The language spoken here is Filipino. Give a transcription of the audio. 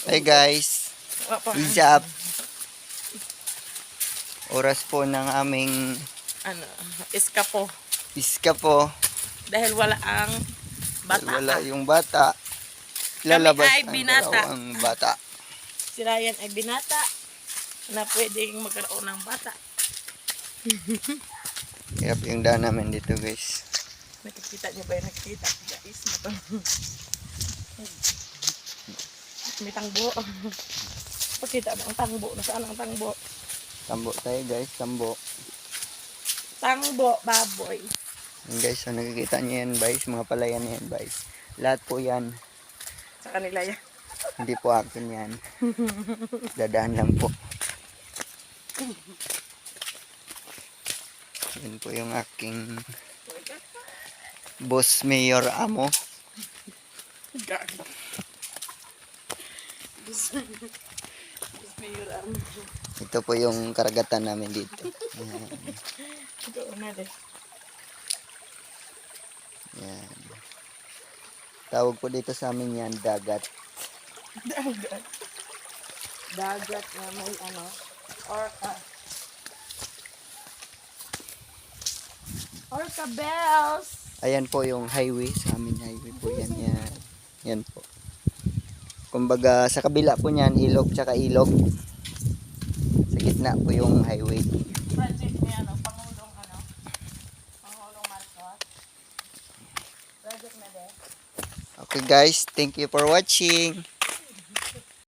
Hey guys, what's up? Oras po ng aming Iskapo. iskapo. Dahil wala ang bata. Wala yung bata. Lalabas ay ang binata. araw ang bata. Si Ryan ay binata na pwedeng magkaroon ng bata. Hirap yung daan namin dito guys. Nakikita niyo ba yung nakikita? Guys, may tangbo. Pakita mo ang tangbo. Nasaan ang tangbo? Tambo tayo guys, tambo. Tangbo, baboy. Yan guys, so nakikita nyo yan guys, mga palayan yan guys. Lahat po yan. Sa kanila yan. Hindi po akin yan. Dadaan lang po. Yan po yung aking boss mayor amo. Ito po yung karagatan namin dito. Yan. Yan. Tawag po dito sa amin yan, dagat. Dagat. Dagat na may orca. Orca bells. Ayan po yung highway, sa amin highway po yan. Yan, yan po. Kumbaga sa kabila po niyan, ilog tsaka ilog. Sa gitna po yung highway. Project ni Pangulong Marcos. Project na din. Okay guys, thank you for watching.